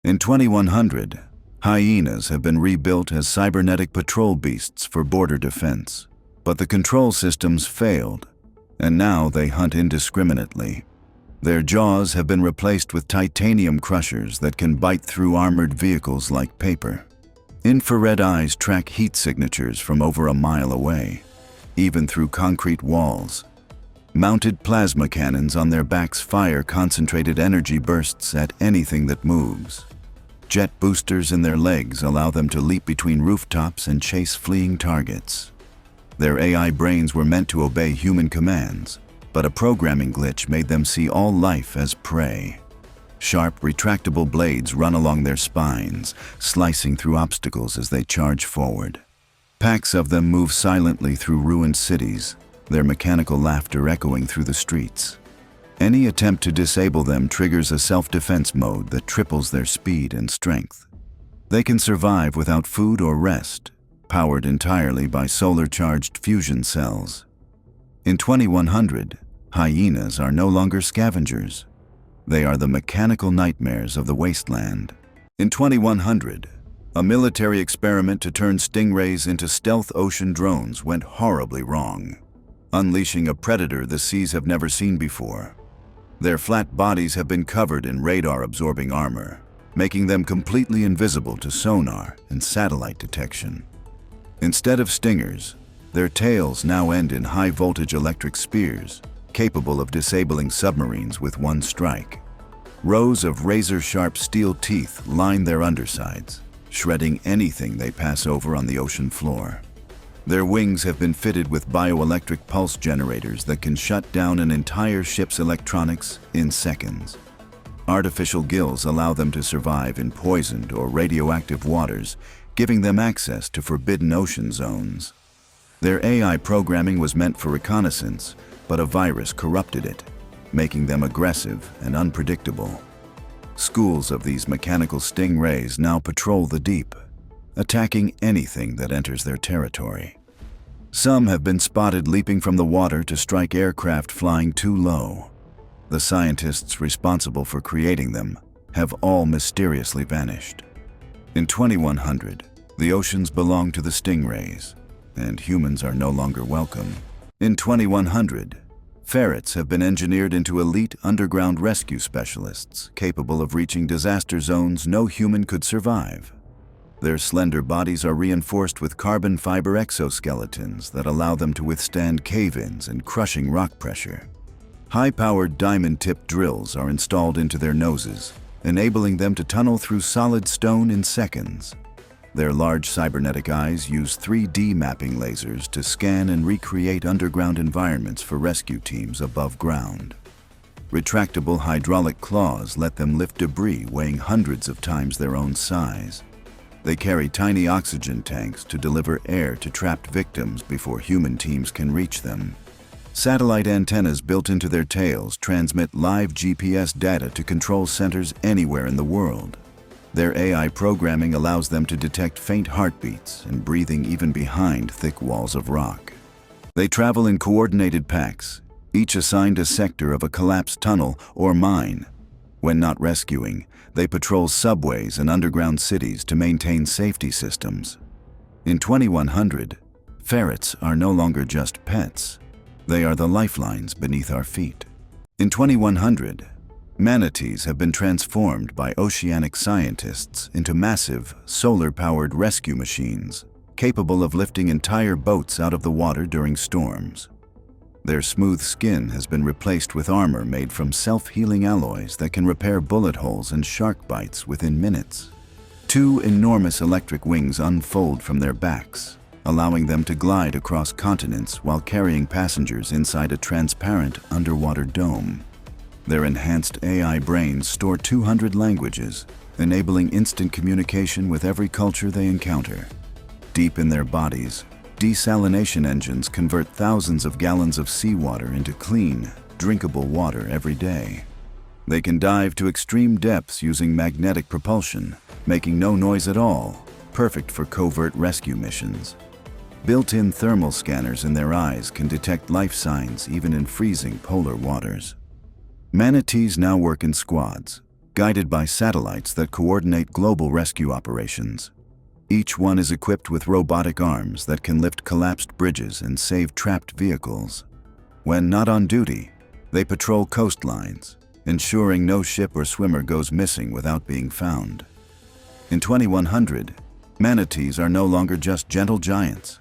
In 2100, hyenas have been rebuilt as cybernetic patrol beasts for border defense. But the control systems failed, and now they hunt indiscriminately. Their jaws have been replaced with titanium crushers that can bite through armored vehicles like paper. Infrared eyes track heat signatures from over a mile away, even through concrete walls. Mounted plasma cannons on their backs fire concentrated energy bursts at anything that moves. Jet boosters in their legs allow them to leap between rooftops and chase fleeing targets. Their AI brains were meant to obey human commands, but a programming glitch made them see all life as prey. Sharp, retractable blades run along their spines, slicing through obstacles as they charge forward. Packs of them move silently through ruined cities, their mechanical laughter echoing through the streets. Any attempt to disable them triggers a self-defense mode that triples their speed and strength. They can survive without food or rest, powered entirely by solar-charged fusion cells. In 2100, hyenas are no longer scavengers. They are the mechanical nightmares of the wasteland. In 2100, a military experiment to turn stingrays into stealth ocean drones went horribly wrong, unleashing a predator the seas have never seen before. Their flat bodies have been covered in radar-absorbing armor, making them completely invisible to sonar and satellite detection. Instead of stingers, their tails now end in high-voltage electric spears, capable of disabling submarines with one strike. Rows of razor-sharp steel teeth line their undersides, shredding anything they pass over on the ocean floor. Their wings have been fitted with bioelectric pulse generators that can shut down an entire ship's electronics in seconds. Artificial gills allow them to survive in poisoned or radioactive waters, giving them access to forbidden ocean zones. Their AI programming was meant for reconnaissance, but a virus corrupted it, making them aggressive and unpredictable. Schools of these mechanical stingrays now patrol the deep, attacking anything that enters their territory. Some have been spotted leaping from the water to strike aircraft flying too low. The scientists responsible for creating them have all mysteriously vanished. In 2100, the oceans belong to the stingrays, and humans are no longer welcome. In 2100, ferrets have been engineered into elite underground rescue specialists capable of reaching disaster zones no human could survive. Their slender bodies are reinforced with carbon fiber exoskeletons that allow them to withstand cave-ins and crushing rock pressure. High-powered diamond-tipped drills are installed into their noses, enabling them to tunnel through solid stone in seconds. Their large cybernetic eyes use 3D mapping lasers to scan and recreate underground environments for rescue teams above ground. Retractable hydraulic claws let them lift debris weighing hundreds of times their own size. They carry tiny oxygen tanks to deliver air to trapped victims before human teams can reach them. Satellite antennas built into their tails transmit live GPS data to control centers anywhere in the world. Their AI programming allows them to detect faint heartbeats and breathing even behind thick walls of rock. They travel in coordinated packs, each assigned a sector of a collapsed tunnel or mine. When not rescuing, they patrol subways and underground cities to maintain safety systems. In 2100, ferrets are no longer just pets. They are the lifelines beneath our feet. In 2100, manatees have been transformed by oceanic scientists into massive, solar-powered rescue machines, capable of lifting entire boats out of the water during storms. Their smooth skin has been replaced with armor made from self-healing alloys that can repair bullet holes and shark bites within minutes. Two enormous electric wings unfold from their backs, allowing them to glide across continents while carrying passengers inside a transparent underwater dome. Their enhanced AI brains store 200 languages, enabling instant communication with every culture they encounter. Deep in their bodies, desalination engines convert thousands of gallons of seawater into clean, drinkable water every day. They can dive to extreme depths using magnetic propulsion, making no noise at all, perfect for covert rescue missions. Built-in thermal scanners in their eyes can detect life signs even in freezing polar waters. Manatees now work in squads, guided by satellites that coordinate global rescue operations. Each one is equipped with robotic arms that can lift collapsed bridges and save trapped vehicles. When not on duty, they patrol coastlines, ensuring no ship or swimmer goes missing without being found. In 2100, manatees are no longer just gentle giants.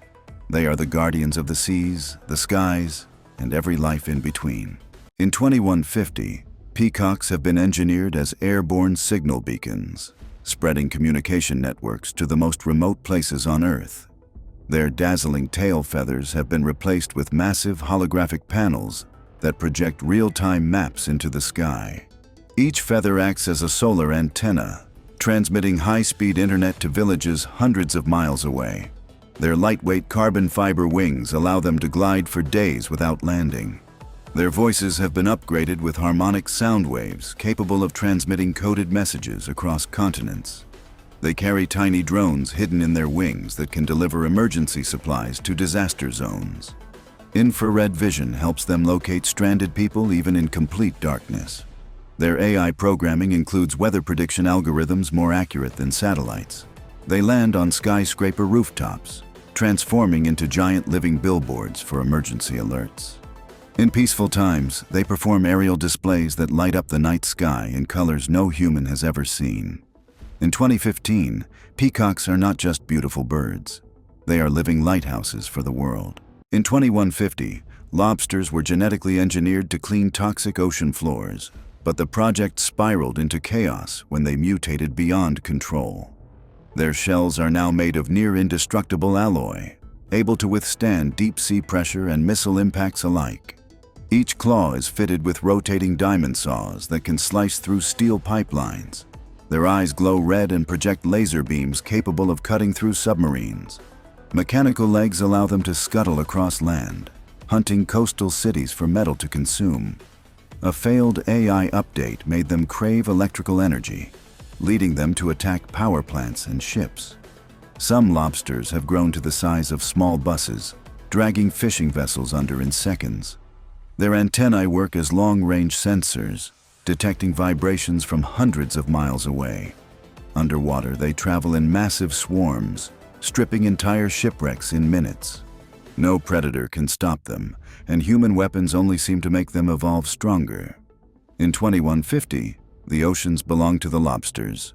They are the guardians of the seas, the skies, and every life in between. In 2150, peacocks have been engineered as airborne signal beacons, spreading communication networks to the most remote places on Earth. Their dazzling tail feathers have been replaced with massive holographic panels that project real-time maps into the sky. Each feather acts as a solar antenna, transmitting high-speed internet to villages hundreds of miles away. Their lightweight carbon fiber wings allow them to glide for days without landing. Their voices have been upgraded with harmonic sound waves capable of transmitting coded messages across continents. They carry tiny drones hidden in their wings that can deliver emergency supplies to disaster zones. Infrared vision helps them locate stranded people even in complete darkness. Their AI programming includes weather prediction algorithms more accurate than satellites. They land on skyscraper rooftops, transforming into giant living billboards for emergency alerts. In peaceful times, they perform aerial displays that light up the night sky in colors no human has ever seen. In 2015, peacocks are not just beautiful birds. They are living lighthouses for the world. In 2150, lobsters were genetically engineered to clean toxic ocean floors, but the project spiraled into chaos when they mutated beyond control. Their shells are now made of near-indestructible alloy, able to withstand deep-sea pressure and missile impacts alike. Each claw is fitted with rotating diamond saws that can slice through steel pipelines. Their eyes glow red and project laser beams capable of cutting through submarines. Mechanical legs allow them to scuttle across land, hunting coastal cities for metal to consume. A failed AI update made them crave electrical energy, leading them to attack power plants and ships. Some lobsters have grown to the size of small buses, dragging fishing vessels under in seconds. Their antennae work as long-range sensors, detecting vibrations from hundreds of miles away. Underwater, they travel in massive swarms, stripping entire shipwrecks in minutes. No predator can stop them, and human weapons only seem to make them evolve stronger. In 2150, the oceans belong to the lobsters,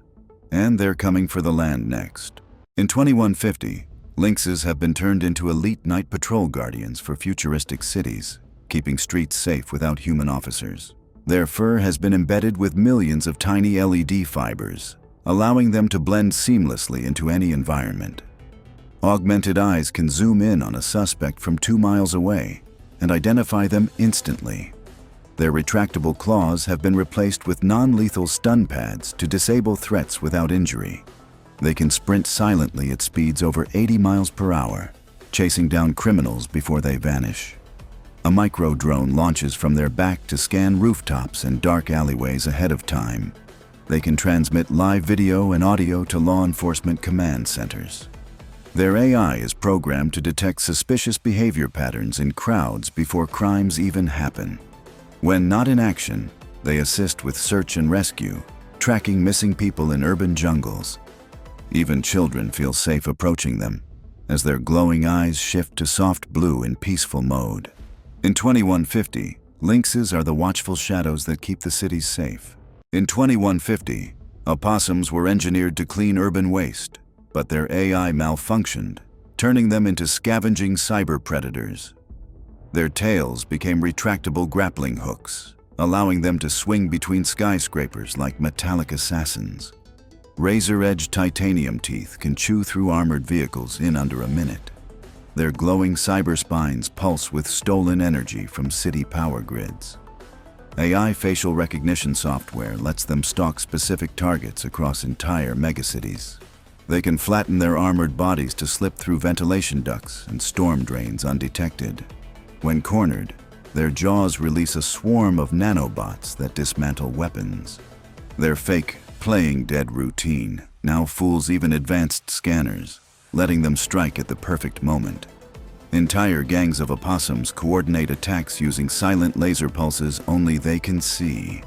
and they're coming for the land next. In 2150, lynxes have been turned into elite night patrol guardians for futuristic cities, keeping streets safe without human officers. Their fur has been embedded with millions of tiny LED fibers, allowing them to blend seamlessly into any environment. Augmented eyes can zoom in on a suspect from 2 miles away and identify them instantly. Their retractable claws have been replaced with non-lethal stun pads to disable threats without injury. They can sprint silently at speeds over 80 miles per hour, chasing down criminals before they vanish. A micro-drone launches from their back to scan rooftops and dark alleyways ahead of time. They can transmit live video and audio to law enforcement command centers. Their AI is programmed to detect suspicious behavior patterns in crowds before crimes even happen. When not in action, they assist with search and rescue, tracking missing people in urban jungles. Even children feel safe approaching them, as their glowing eyes shift to soft blue in peaceful mode. In 2150, lynxes are the watchful shadows that keep the cities safe. In 2150, opossums were engineered to clean urban waste, but their AI malfunctioned, turning them into scavenging cyber predators. Their tails became retractable grappling hooks, allowing them to swing between skyscrapers like metallic assassins. Razor-edged titanium teeth can chew through armored vehicles in under a minute. Their glowing cyber spines pulse with stolen energy from city power grids. AI facial recognition software lets them stalk specific targets across entire megacities. They can flatten their armored bodies to slip through ventilation ducts and storm drains undetected. When cornered, their jaws release a swarm of nanobots that dismantle weapons. Their fake, playing dead routine now fools even advanced scanners, letting them strike at the perfect moment. Entire gangs of opossums coordinate attacks using silent laser pulses only they can see.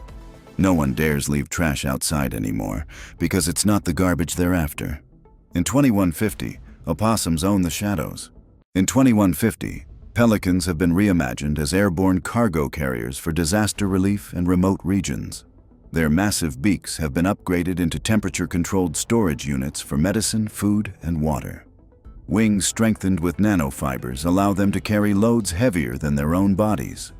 No one dares leave trash outside anymore because it's not the garbage they're after. In 2150, opossums own the shadows. In 2150, pelicans have been reimagined as airborne cargo carriers for disaster relief and remote regions. Their massive beaks have been upgraded into temperature-controlled storage units for medicine, food, and water. Wings strengthened with nanofibers allow them to carry loads heavier than their own bodies.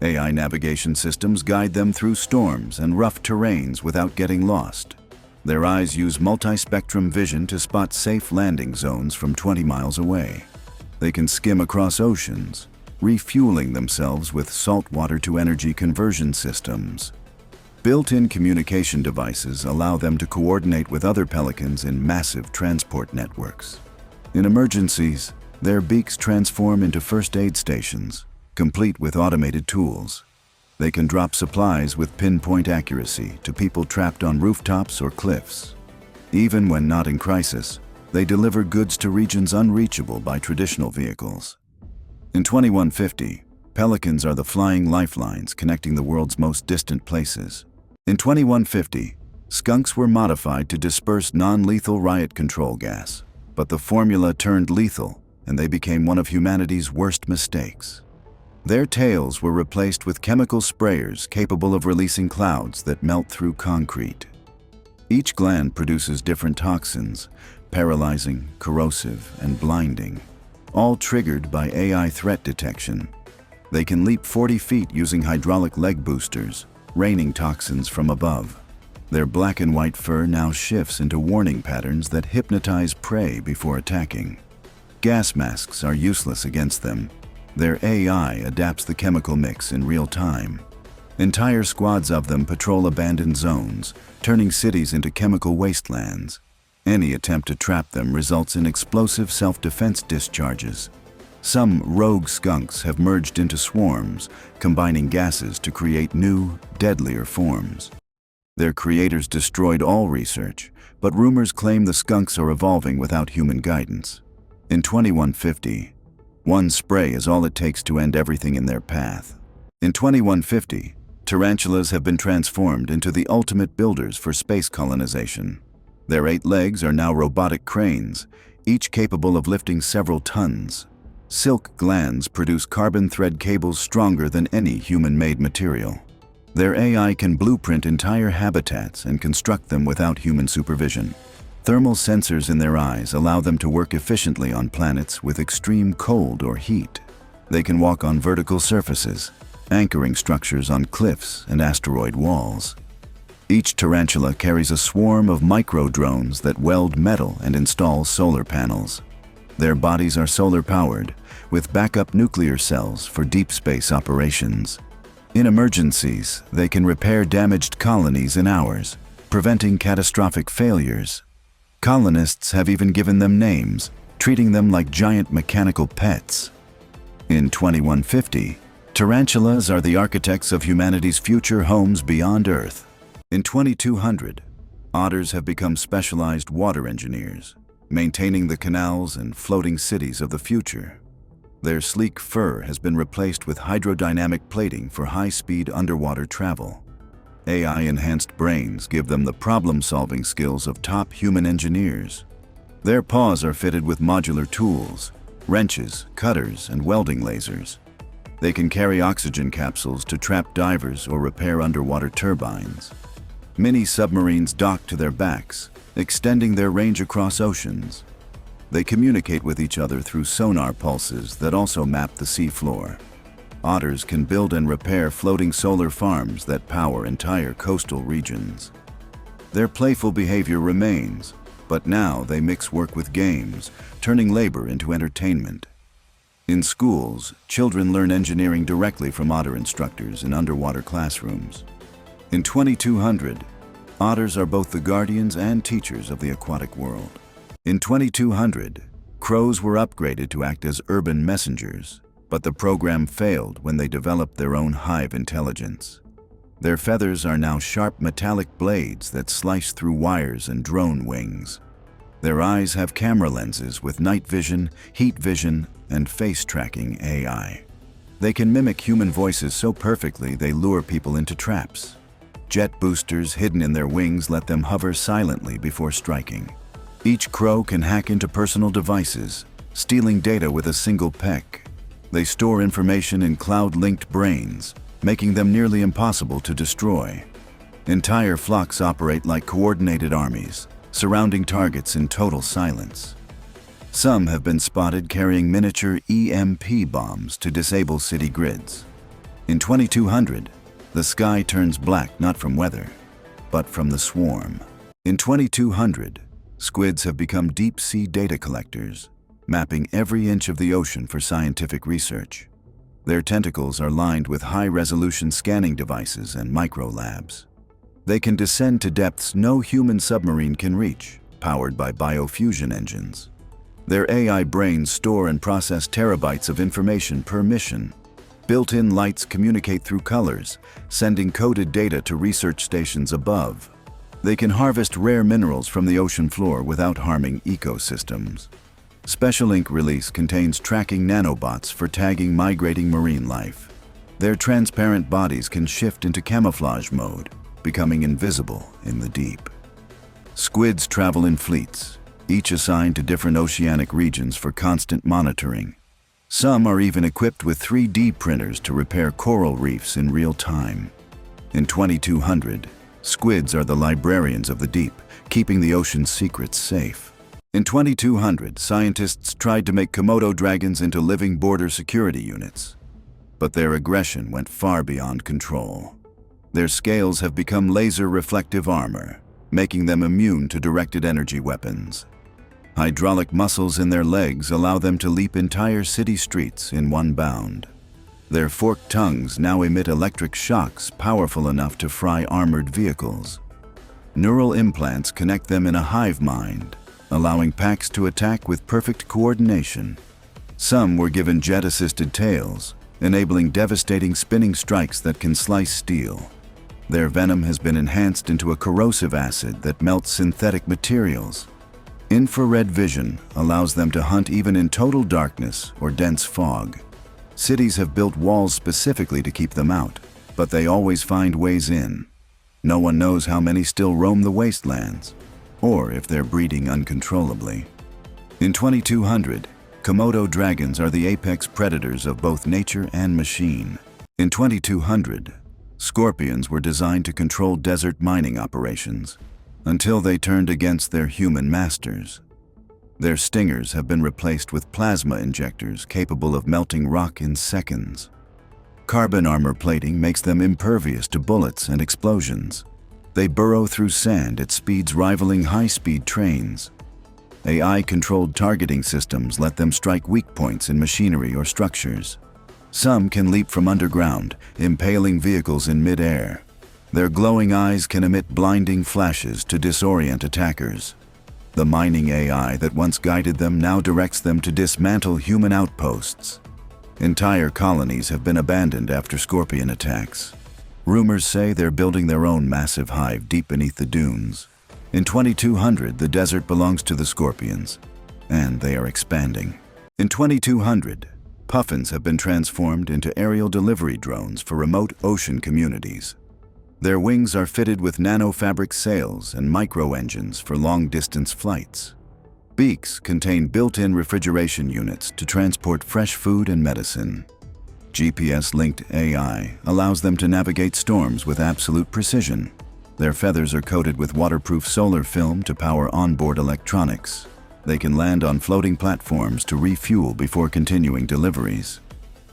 AI navigation systems guide them through storms and rough terrains without getting lost. Their eyes use multi-spectrum vision to spot safe landing zones from 20 miles away. They can skim across oceans, refueling themselves with saltwater to energy conversion systems. Built-in communication devices allow them to coordinate with other pelicans in massive transport networks. In emergencies, their beaks transform into first aid stations, complete with automated tools. They can drop supplies with pinpoint accuracy to people trapped on rooftops or cliffs. Even when not in crisis, they deliver goods to regions unreachable by traditional vehicles. In 2150, pelicans are the flying lifelines connecting the world's most distant places. In 2150, skunks were modified to disperse non-lethal riot control gas, but the formula turned lethal and they became one of humanity's worst mistakes. Their tails were replaced with chemical sprayers capable of releasing clouds that melt through concrete. Each gland produces different toxins, paralyzing, corrosive, and blinding, all triggered by AI threat detection. They can leap 40 feet using hydraulic leg boosters, raining toxins from above. Their black and white fur now shifts into warning patterns that hypnotize prey before attacking. Gas masks are useless against them. Their AI adapts the chemical mix in real time. Entire squads of them patrol abandoned zones, turning cities into chemical wastelands. Any attempt to trap them results in explosive self-defense discharges. Some rogue skunks have merged into swarms, combining gases to create new, deadlier forms. Their creators destroyed all research, but rumors claim the skunks are evolving without human guidance. In 2150, one spray is all it takes to end everything in their path. In 2150, tarantulas have been transformed into the ultimate builders for space colonization. Their 8 legs are now robotic cranes, each capable of lifting several tons. Silk glands produce carbon thread cables stronger than any human-made material. Their AI can blueprint entire habitats and construct them without human supervision. Thermal sensors in their eyes allow them to work efficiently on planets with extreme cold or heat. They can walk on vertical surfaces, anchoring structures on cliffs and asteroid walls. Each tarantula carries a swarm of micro-drones that weld metal and install solar panels. Their bodies are solar-powered, with backup nuclear cells for deep space operations. In emergencies, they can repair damaged colonies in hours, preventing catastrophic failures. Colonists have even given them names, treating them like giant mechanical pets. In 2150, tarantulas are the architects of humanity's future homes beyond Earth. In 2200, otters have become specialized water engineers, maintaining the canals and floating cities of the future. Their sleek fur has been replaced with hydrodynamic plating for high-speed underwater travel. AI-enhanced brains give them the problem-solving skills of top human engineers. Their paws are fitted with modular tools, wrenches, cutters, and welding lasers. They can carry oxygen capsules to trap divers or repair underwater turbines. Mini submarines dock to their backs, extending their range across oceans. They communicate with each other through sonar pulses that also map the seafloor. Otters can build and repair floating solar farms that power entire coastal regions. Their playful behavior remains, but now they mix work with games, turning labor into entertainment. In schools, children learn engineering directly from otter instructors in underwater classrooms. In 2200, otters are both the guardians and teachers of the aquatic world. In 2200, crows were upgraded to act as urban messengers, but the program failed when they developed their own hive intelligence. Their feathers are now sharp metallic blades that slice through wires and drone wings. Their eyes have camera lenses with night vision, heat vision, and face tracking AI. They can mimic human voices so perfectly they lure people into traps. Jet boosters hidden in their wings let them hover silently before striking. Each crow can hack into personal devices, stealing data with a single peck. They store information in cloud-linked brains, making them nearly impossible to destroy. Entire flocks operate like coordinated armies, surrounding targets in total silence. Some have been spotted carrying miniature EMP bombs to disable city grids. In 2200, the sky turns black not from weather, but from the swarm. In 2200, squids have become deep-sea data collectors, mapping every inch of the ocean for scientific research. Their tentacles are lined with high-resolution scanning devices and micro-labs. They can descend to depths no human submarine can reach, powered by biofusion engines. Their AI brains store and process terabytes of information per mission. Built-in lights communicate through colors, sending coded data to research stations above. They can harvest rare minerals from the ocean floor without harming ecosystems. Special Ink release contains tracking nanobots for tagging migrating marine life. Their transparent bodies can shift into camouflage mode, becoming invisible in the deep. Squids travel in fleets, each assigned to different oceanic regions for constant monitoring. Some are even equipped with 3D printers to repair coral reefs in real time. In 2200, squids are the librarians of the deep, keeping the ocean's secrets safe. In 2200, scientists tried to make Komodo dragons into living border security units. But their aggression went far beyond control. Their scales have become laser-reflective armor, making them immune to directed energy weapons. Hydraulic muscles in their legs allow them to leap entire city streets in one bound. Their forked tongues now emit electric shocks powerful enough to fry armored vehicles. Neural implants connect them in a hive mind, allowing packs to attack with perfect coordination. Some were given jet-assisted tails, enabling devastating spinning strikes that can slice steel. Their venom has been enhanced into a corrosive acid that melts synthetic materials. Infrared vision allows them to hunt even in total darkness or dense fog. Cities have built walls specifically to keep them out, but they always find ways in. No one knows how many still roam the wastelands, or if they're breeding uncontrollably. In 2200, Komodo dragons are the apex predators of both nature and machine. In 2200, scorpions were designed to control desert mining operations, until they turned against their human masters. Their stingers have been replaced with plasma injectors capable of melting rock in seconds. Carbon armor plating makes them impervious to bullets and explosions. They burrow through sand at speeds rivaling high-speed trains. AI-controlled targeting systems let them strike weak points in machinery or structures. Some can leap from underground, impaling vehicles in mid-air. Their glowing eyes can emit blinding flashes to disorient attackers. The mining AI that once guided them now directs them to dismantle human outposts. Entire colonies have been abandoned after scorpion attacks. Rumors say they're building their own massive hive deep beneath the dunes. In 2200, the desert belongs to the scorpions, and they are expanding. In 2200, puffins have been transformed into aerial delivery drones for remote ocean communities. Their wings are fitted with nanofabric sails and micro-engines for long-distance flights. Beaks contain built-in refrigeration units to transport fresh food and medicine. GPS-linked AI allows them to navigate storms with absolute precision. Their feathers are coated with waterproof solar film to power onboard electronics. They can land on floating platforms to refuel before continuing deliveries.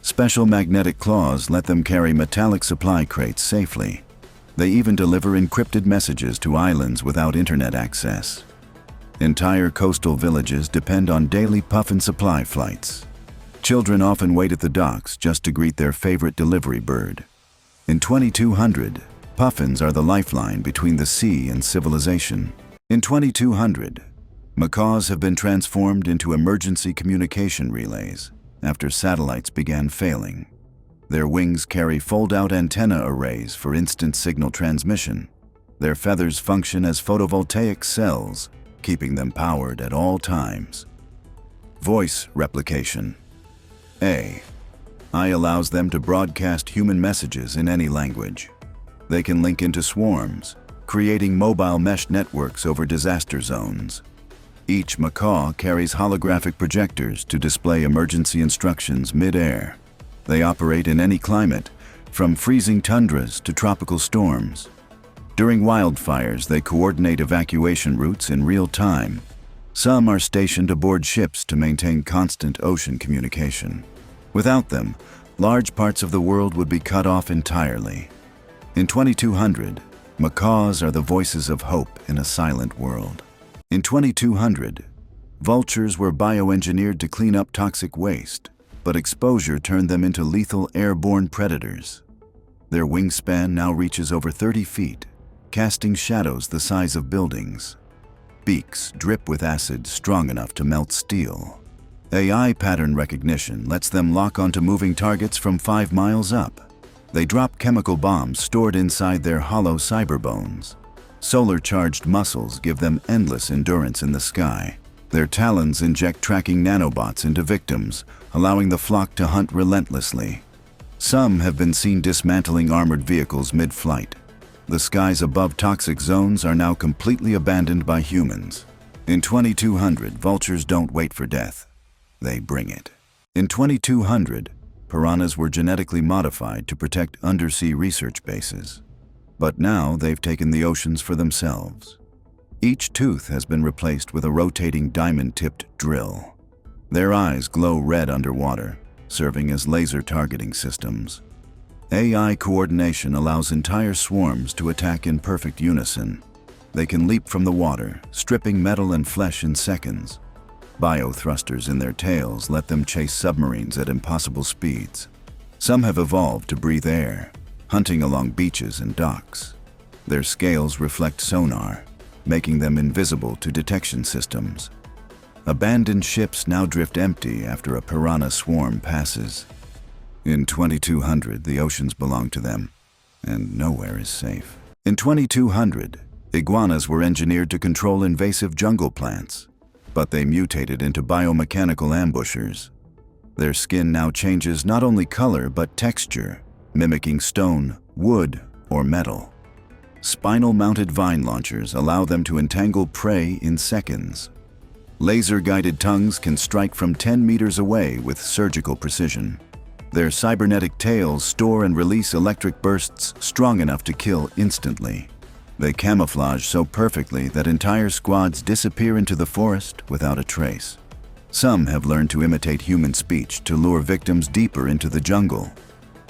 Special magnetic claws let them carry metallic supply crates safely. They even deliver encrypted messages to islands without internet access. Entire coastal villages depend on daily puffin supply flights. Children often wait at the docks just to greet their favorite delivery bird. In 2200, puffins are the lifeline between the sea and civilization. In 2200, macaws have been transformed into emergency communication relays after satellites began failing. Their wings carry fold-out antenna arrays for instant signal transmission. Their feathers function as photovoltaic cells, keeping them powered at all times. Voice replication. AI allows them to broadcast human messages in any language. They can link into swarms, creating mobile mesh networks over disaster zones. Each macaw carries holographic projectors to display emergency instructions mid-air. They operate in any climate, from freezing tundras to tropical storms. During wildfires, they coordinate evacuation routes in real time. Some are stationed aboard ships to maintain constant ocean communication. Without them, large parts of the world would be cut off entirely. In 2200, macaws are the voices of hope in a silent world. In 2200, vultures were bioengineered to clean up toxic waste, but exposure turned them into lethal airborne predators. Their wingspan now reaches over 30 feet, casting shadows the size of buildings. Beaks drip with acid strong enough to melt steel. AI pattern recognition lets them lock onto moving targets from 5 miles up. They drop chemical bombs stored inside their hollow cyberbones. Solar-charged muscles give them endless endurance in the sky. Their talons inject tracking nanobots into victims, allowing the flock to hunt relentlessly. Some have been seen dismantling armored vehicles mid-flight. The skies above toxic zones are now completely abandoned by humans. In 2200, vultures don't wait for death. They bring it. In 2200, piranhas were genetically modified to protect undersea research bases. But now they've taken the oceans for themselves. Each tooth has been replaced with a rotating diamond-tipped drill. Their eyes glow red underwater, serving as laser targeting systems. AI coordination allows entire swarms to attack in perfect unison. They can leap from the water, stripping metal and flesh in seconds. Biothrusters in their tails let them chase submarines at impossible speeds. Some have evolved to breathe air, hunting along beaches and docks. Their scales reflect sonar, making them invisible to detection systems. Abandoned ships now drift empty after a piranha swarm passes. In 2200, the oceans belong to them, and nowhere is safe. In 2200, iguanas were engineered to control invasive jungle plants, but they mutated into biomechanical ambushers. Their skin now changes not only color but texture, mimicking stone, wood, or metal. Spinal-mounted vine launchers allow them to entangle prey in seconds. Laser-guided tongues can strike from 10 meters away with surgical precision. Their cybernetic tails store and release electric bursts strong enough to kill instantly. They camouflage so perfectly that entire squads disappear into the forest without a trace. Some have learned to imitate human speech to lure victims deeper into the jungle.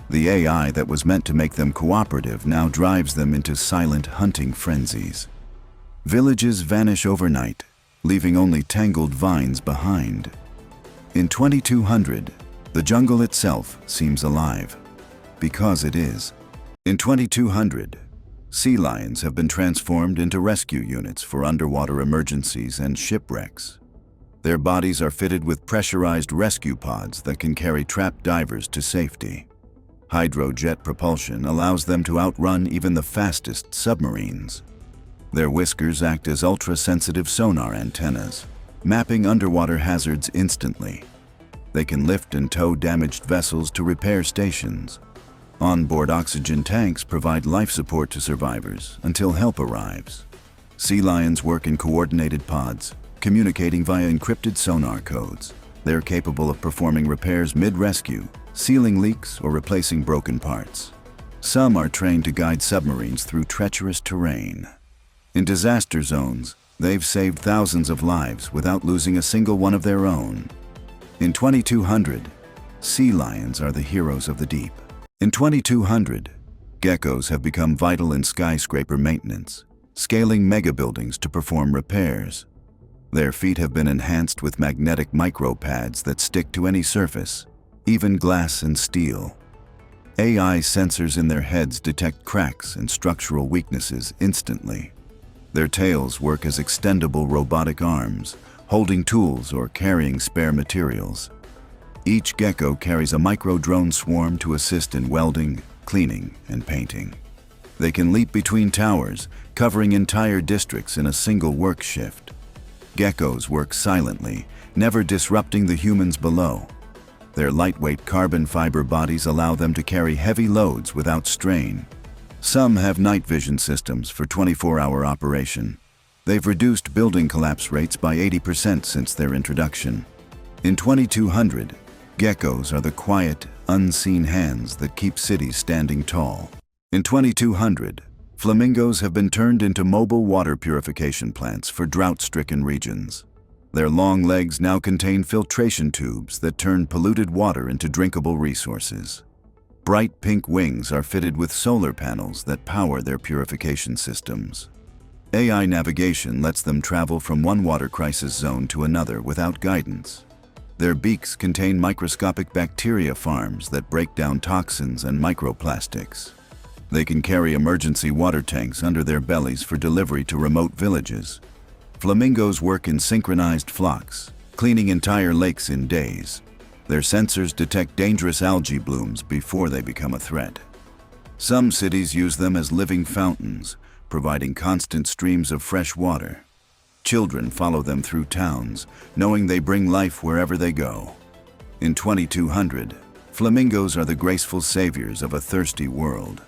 The AI that was meant to make them cooperative now drives them into silent hunting frenzies. Villages vanish overnight, leaving only tangled vines behind. In 2200, the jungle itself seems alive, because it is. In 2200, sea lions have been transformed into rescue units for underwater emergencies and shipwrecks. Their bodies are fitted with pressurized rescue pods that can carry trapped divers to safety. Hydrojet propulsion allows them to outrun even the fastest submarines. Their whiskers act as ultra-sensitive sonar antennas, mapping underwater hazards instantly. They can lift and tow damaged vessels to repair stations. Onboard oxygen tanks provide life support to survivors until help arrives. Sea lions work in coordinated pods, communicating via encrypted sonar codes. They're capable of performing repairs mid-rescue, sealing leaks or replacing broken parts. Some are trained to guide submarines through treacherous terrain. In disaster zones, they've saved thousands of lives without losing a single one of their own. In 2200, sea lions are the heroes of the deep. In 2200, geckos have become vital in skyscraper maintenance, scaling megabuildings to perform repairs. Their feet have been enhanced with magnetic micropads that stick to any surface, even glass and steel. AI sensors in their heads detect cracks and structural weaknesses instantly. Their tails work as extendable robotic arms, holding tools or carrying spare materials. Each gecko carries a micro-drone swarm to assist in welding, cleaning, and painting. They can leap between towers, covering entire districts in a single work shift. Geckos work silently, never disrupting the humans below. Their lightweight carbon fiber bodies allow them to carry heavy loads without strain. Some have night vision systems for 24-hour operation. They've reduced building collapse rates by 80% since their introduction. In 2200, geckos are the quiet, unseen hands that keep cities standing tall. In 2200, flamingos have been turned into mobile water purification plants for drought-stricken regions. Their long legs now contain filtration tubes that turn polluted water into drinkable resources. Bright pink wings are fitted with solar panels that power their purification systems. AI navigation lets them travel from one water crisis zone to another without guidance. Their beaks contain microscopic bacteria farms that break down toxins and microplastics. They can carry emergency water tanks under their bellies for delivery to remote villages. Flamingos work in synchronized flocks, cleaning entire lakes in days. Their sensors detect dangerous algae blooms before they become a threat. Some cities use them as living fountains, providing constant streams of fresh water. Children follow them through towns, knowing they bring life wherever they go. In 2200, flamingos are the graceful saviors of a thirsty world.